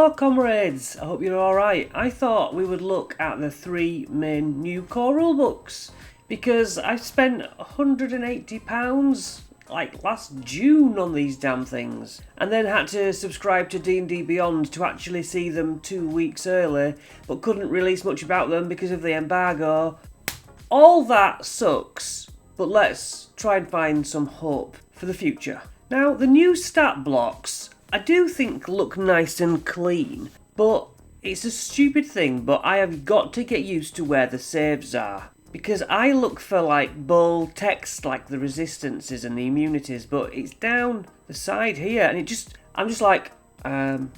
Hello comrades, I hope you're alright. I thought we would look at the 3 main new core rulebooks because I spent £180 like last June on these damn things and then had to subscribe to D&D Beyond to actually see them 2 weeks early but couldn't release much about them because of the embargo. All that sucks, but let's try and find some hope for the future. Now, the new stat blocks I do think look nice and clean, but it's a stupid thing, but I have got to get used to where the saves are. Because I look for like bold text like the resistances and the immunities, but it's down the side here and I'm just like, oh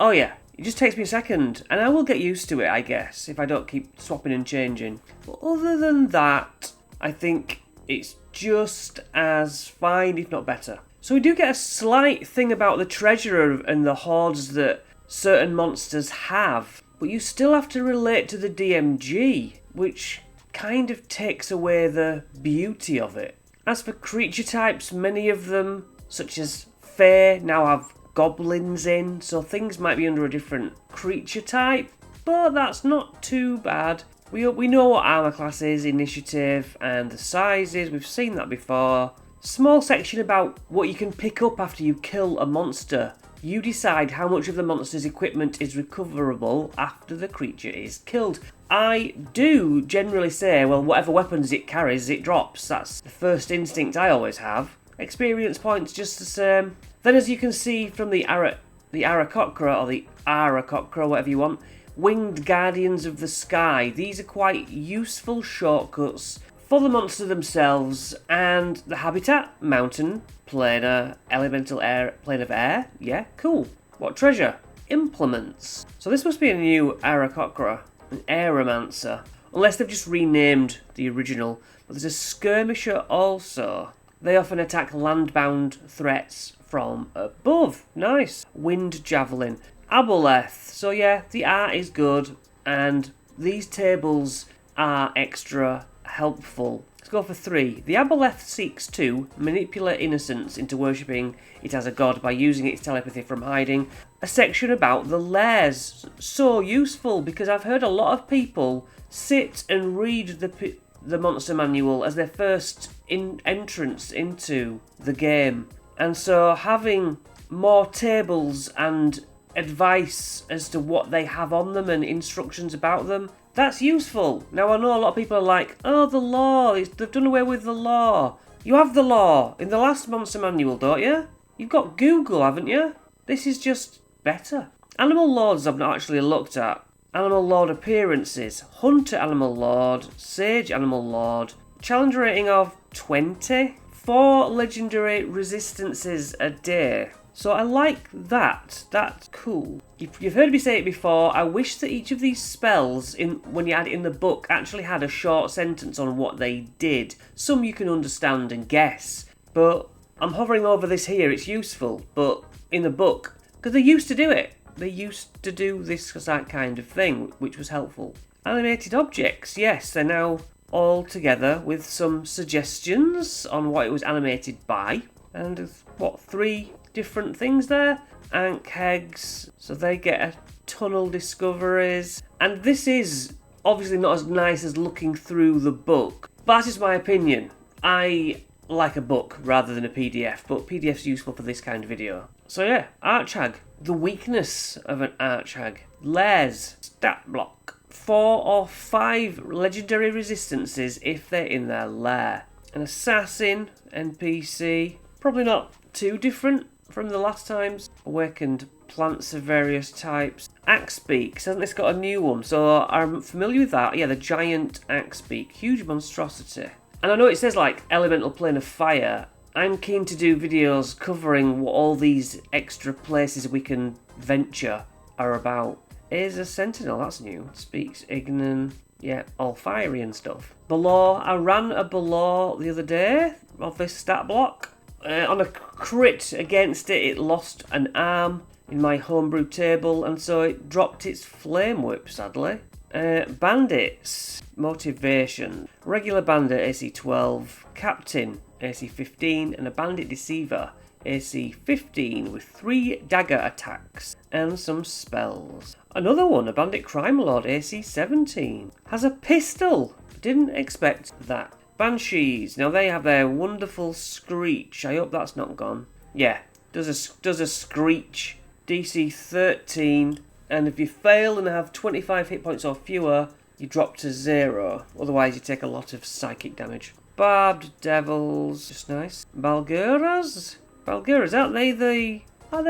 yeah, it just takes me a second and I will get used to it, I guess, if I don't keep swapping and changing. But other than that, I think it's just as fine, if not better. So we do get a slight thing about the treasure and the hoards that certain monsters have, but you still have to relate to the DMG, which kind of takes away the beauty of it. As for creature types, many of them, such as Fae, now have goblins in, so things might be under a different creature type, but that's not too bad. We know what armor class is, initiative, and the sizes, we've seen that before. Small section about what you can pick up after you kill a monster. You decide how much of the monster's equipment is recoverable after the creature is killed. I do generally say, well, whatever weapons it carries, it drops. That's the first instinct I always have. Experience points just the same. Then as you can see from the Aarakocra, or the Aarakocra, whatever you want, Winged Guardians of the Sky. These are quite useful shortcuts for the monster themselves, and the habitat, mountain, planar, elemental air, plane of air, yeah, cool. What treasure? Implements. So this must be a new Aarakocra, an Aeromancer, unless they've just renamed the original, but there's a Skirmisher also. They often attack landbound threats from above. Nice. Wind Javelin. Aboleth. So yeah, the art is good, and these tables are extra helpful. Let's go for 3. The Aboleth seeks to manipulate innocents into worshipping it as a god by using its telepathy from hiding. A section about the lairs. So useful, because I've heard a lot of people sit and read the monster manual as their first entrance into the game. And so having more tables and advice as to what they have on them and instructions about them, that's useful. Now I know a lot of people are like, oh, the law, they've done away with the law. You have the law in the last monster manual, don't you? You've got Google, haven't you? This is just better. Animal Lords I've not actually looked at. Animal Lord appearances. Hunter Animal Lord, Sage Animal Lord. Challenge rating of 20. 4 legendary resistances a day. So I like that. That's cool. You've heard me say it before. I wish that each of these spells, when you had it in the book, actually had a short sentence on what they did. Some you can understand and guess. But I'm hovering over this here. It's useful. But in the book, because they used to do it. They used to do this kind of thing, which was helpful. Animated objects. Yes, they're now all together with some suggestions on what it was animated by. And there's, 3 different things there. Ankhegs, so they get a tunnel discoveries. And this is obviously not as nice as looking through the book, but that's just my opinion. I like a book rather than a PDF, but PDF's useful for this kind of video. So yeah, Archhag. The weakness of an Archhag. Lairs, stat block. 4 or 5 legendary resistances if they're in their lair. An assassin, NPC. Probably not too different from the last times. Awakened plants of various types. Axebeak, hasn't this got a new one? So I'm familiar with that. Yeah, the giant Axebeak, huge monstrosity. And I know it says like elemental plane of fire. I'm keen to do videos covering what all these extra places we can venture are about. Is a sentinel, that's new. Speaks Ignan, yeah, all fiery and stuff. Below, I ran a below the other day of this stat block. On a crit against it, it lost an arm in my homebrew table, and so it dropped its flame whip, sadly. Bandits, motivation. Regular bandit, AC 12. Captain, AC 15. And a bandit deceiver, AC 15 with 3 dagger attacks and some spells. Another one, a Bandit Crime Lord, AC 17. Has a pistol. Didn't expect that. Banshees. Now they have their wonderful screech. I hope that's not gone. Yeah, does a screech. DC 13. And if you fail and have 25 hit points or fewer, you drop to 0. Otherwise you take a lot of psychic damage. Barbed Devils. Just nice. Balguras? Balguras, aren't they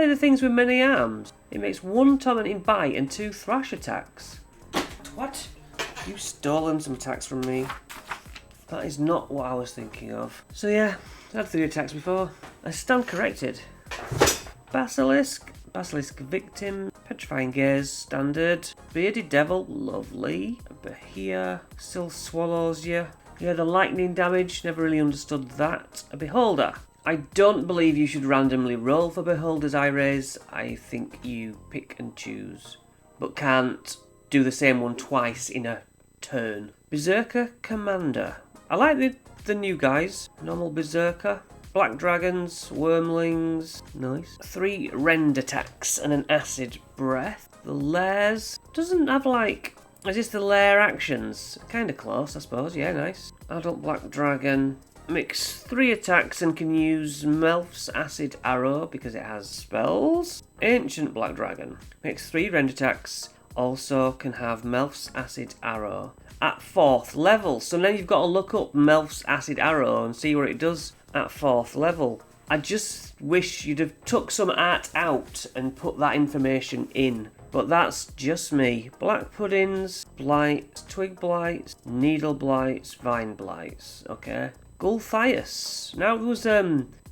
the things with many arms? It makes 1 tormenting bite and 2 thrash attacks. What? You've stolen some attacks from me. That is not what I was thinking of. So yeah, I had 3 attacks before. I stand corrected. Basilisk. Basilisk Victim. Petrifying Gaze, standard. Bearded Devil, lovely. Bahia still swallows you. Yeah, the lightning damage, never really understood that. A Beholder. I don't believe you should randomly roll for Beholders, Irays. I think you pick and choose. But can't do the same one twice in a turn. Berserker Commander. I like the new guys. Normal Berserker. Black Dragons, Wormlings. Nice. 3 Rend attacks and an Acid Breath. The Lairs. Doesn't have like... Is this the lair actions? Kind of close, I suppose. Yeah, nice. Adult Black Dragon. Makes 3 attacks and can use Melf's Acid Arrow because it has spells. Ancient Black Dragon. Makes 3 rend attacks. Also can have Melf's Acid Arrow at 4th level. So now you've got to look up Melf's Acid Arrow and see what it does at 4th level. I just wish you'd have took some art out and put that information in. But that's just me. Black Puddings, Blights, Twig Blights, Needle Blights, Vine Blights. Okay. Gulthias. Now there was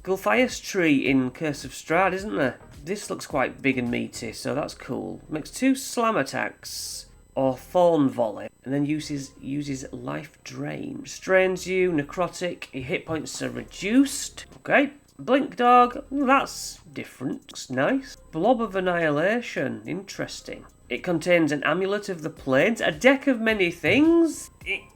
Gulthias tree in Curse of Strahd, isn't there? This looks quite big and meaty, so that's cool. Makes 2 slam attacks or thorn volley, and then uses life drain. Strains you, necrotic, your hit points are reduced. Okay. Blink Dog, that's different. Looks nice. Blob of Annihilation, interesting. It contains an Amulet of the Plains, a deck of many things.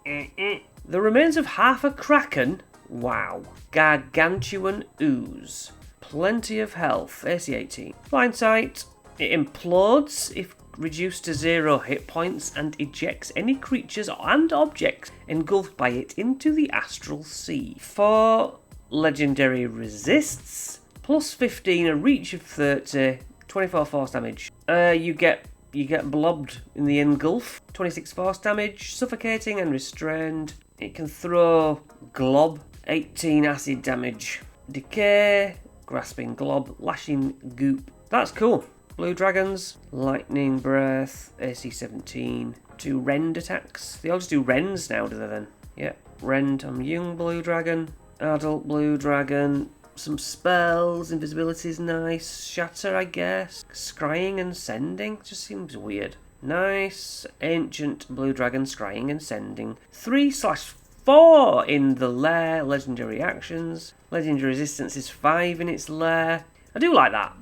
The remains of half a Kraken. Wow. Gargantuan Ooze. Plenty of health. AC 18. Blind Sight. It implodes if reduced to 0 hit points and ejects any creatures and objects engulfed by it into the astral sea. 4 legendary resists. Plus 15, a reach of 30, 24 force damage. You get blobbed in the engulf. 26 force damage, suffocating and restrained. It can throw glob, 18 acid damage. Decay, grasping glob, lashing goop. That's cool. Blue Dragons, Lightning Breath, AC 17, 2 Rend attacks. They all just do Rends now, do they then? Yeah, Rend on young Blue Dragon, Adult Blue Dragon, some spells, invisibility's nice, Shatter I guess, Scrying and Sending, just seems weird. Nice, Ancient Blue Dragon, Scrying and Sending, 3/4 in the lair, legendary actions, legendary resistance is 5 in its lair. I do like that.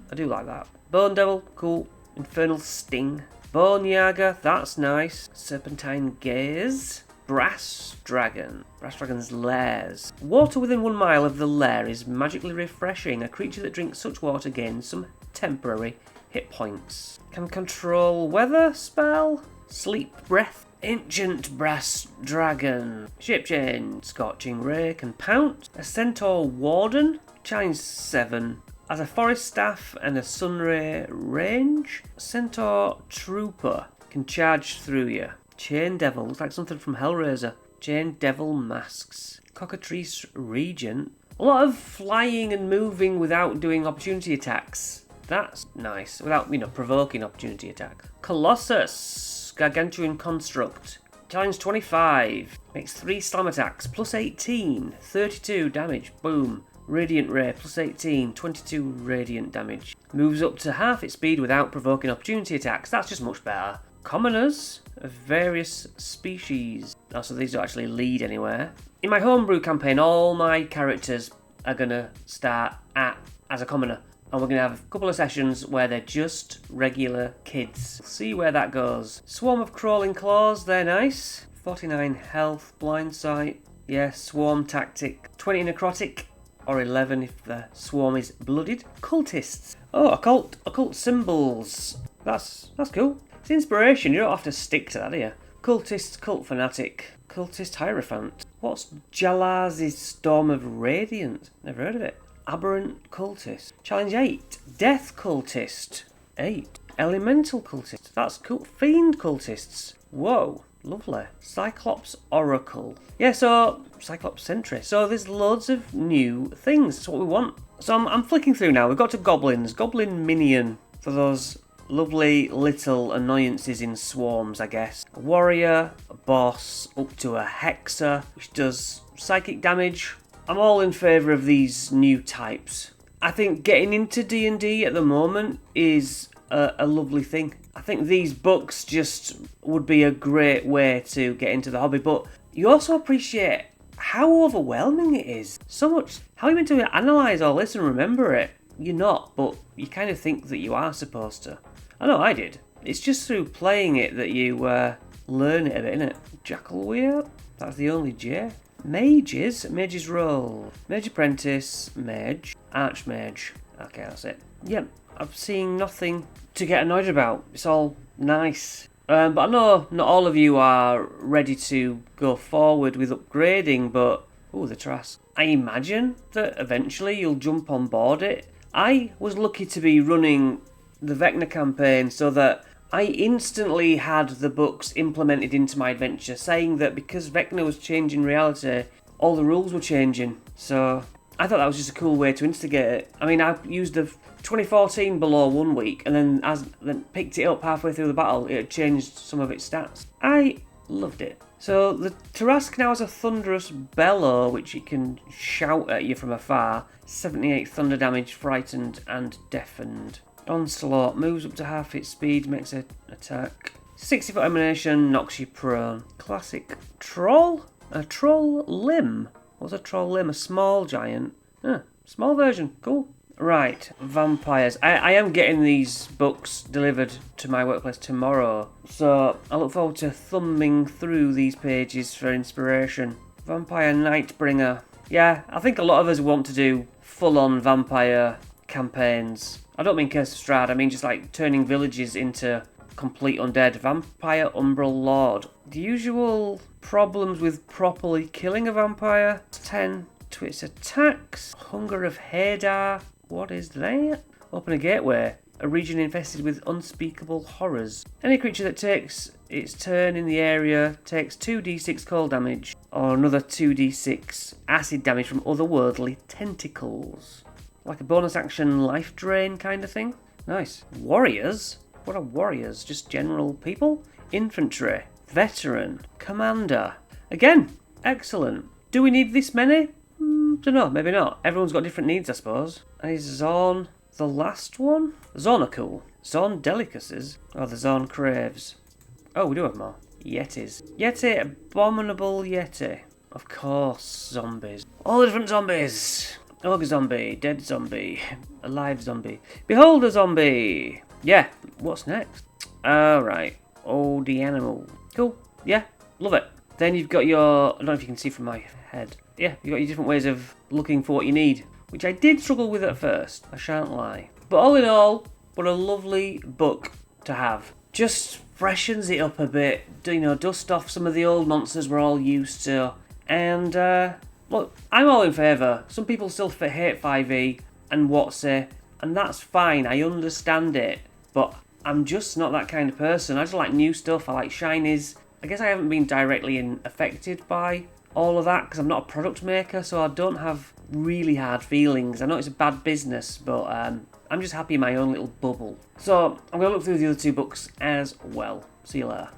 Bone Devil, cool. Infernal Sting. Bone Yaga, that's nice. Serpentine Gaze. Brass Dragon. Brass Dragon's Lairs. Water within 1 mile of the lair is magically refreshing. A creature that drinks such water gains some temporary hit points. Can control weather spell. Sleep Breath. Ancient Brass Dragon. Shape Change. Scorching Ray can pounce. A Centaur Warden. Challenge 7. As a Forest Staff and a Sunray range. Centaur Trooper can charge through you. Chain Devil, looks like something from Hellraiser. Chain Devil Masks. Cockatrice Regent. A lot of flying and moving without doing opportunity attacks. That's nice. Without, provoking opportunity attack. Colossus. Gargantuan Construct. Challenge 25. Makes 3 slam attacks. Plus 18. 32 damage. Boom. Radiant Ray, plus 18, 22 radiant damage. Moves up to half its speed without provoking opportunity attacks. That's just much better. Commoners of various species. Oh, so these don't actually lead anywhere. In my homebrew campaign, all my characters are going to start as a commoner. And we're going to have a couple of sessions where they're just regular kids. See where that goes. Swarm of Crawling Claws, they're nice. 49 health, blind sight. Yeah, swarm tactic. 20 necrotic. or 11 if the swarm is blooded. Cultists. Oh, occult symbols. That's cool. It's inspiration. You don't have to stick to that, do you? Cultist, cult fanatic, cultist hierophant. What's Jalaz's Storm of Radiance? Never heard of it. Aberrant cultist. Challenge 8. Death cultist. 8. Elemental cultist. That's cool. Fiend cultists. Whoa. Lovely. Cyclops Oracle. Yeah, so Cyclops Sentry. So there's loads of new things. That's what we want. So I'm flicking through now. We've got to goblins. Goblin minion for those lovely little annoyances in swarms, I guess. A warrior, a boss, up to a hexer, which does psychic damage. I'm all in favour of these new types. I think getting into D&D at the moment is a lovely thing. I think these books just would be a great way to get into the hobby, but you also appreciate how overwhelming it is. So much. How are you meant to analyse all this and remember it? You're not, but you kind of think that you are supposed to. I know I did. It's just through playing it that you learn it a bit, innit? Jackalweir? That's the only J. Mages? Mage's Roll. Mage Apprentice. Mage. Archmage. Okay, that's it. Yep, I'm seeing nothing to get annoyed about. It's all nice. But I know not all of you are ready to go forward with upgrading, but... Ooh, the Trask. I imagine that eventually you'll jump on board it. I was lucky to be running the Vecna campaign so that I instantly had the books implemented into my adventure, saying that because Vecna was changing reality, all the rules were changing. So I thought that was just a cool way to instigate it. I mean, I used the 2014 below 1 week, and then picked it up halfway through the battle. It had changed some of its stats. I loved it. So the Tarask now has a thunderous bellow, which it can shout at you from afar. 78 thunder damage, frightened and deafened. Onslaught moves up to half its speed, makes an attack. 60-foot emanation, knocks you prone. Classic troll? A troll limb. What's a troll limb? A small giant. Small version. Cool. Right, vampires. I am getting these books delivered to my workplace tomorrow, so I look forward to thumbing through these pages for inspiration. Vampire Nightbringer. Yeah, I think a lot of us want to do full-on vampire campaigns. I don't mean Curse of Strahd, I mean just like turning villages into complete undead. Vampire Umbral Lord. The usual problems with properly killing a vampire. 10 to its attacks. Hunger of Hadar. What is that? Open a gateway. A region infested with unspeakable horrors. Any creature that takes its turn in the area takes 2d6 cold damage, or another 2d6 acid damage from otherworldly tentacles. Like a bonus action life drain kind of thing. Nice. Warriors? What are warriors? Just general people? Infantry. Veteran. Commander. Again, excellent. Do we need this many? Dunno, maybe not. Everyone's got different needs, I suppose. And is Zorn the last one? Zorn are cool. Zorn delicacies? Oh, the Zorn craves. Oh, we do have more. Yetis. Yeti, abominable Yeti. Of course, zombies. All the different zombies. Ogre zombie, dead zombie, alive zombie. Behold a zombie! Yeah, what's next? Alright. Oh, the animal. Cool. Yeah, love it. Then you've got your... I don't know if you can see from my head. Yeah, you've got your different ways of looking for what you need, which I did struggle with at first, I shan't lie. But all in all, what a lovely book to have. Just freshens it up a bit, dust off some of the old nonsense we're all used to. And, look, I'm all in favour. Some people still hate 5e and WotC, and that's fine, I understand it. But I'm just not that kind of person. I just like new stuff, I like shinies. I guess I haven't been directly affected by all of that because I'm not a product maker, so I don't have really hard feelings. I know it's a bad business, but I'm just happy in my own little bubble. So I'm going to look through the other two books as well. See you later.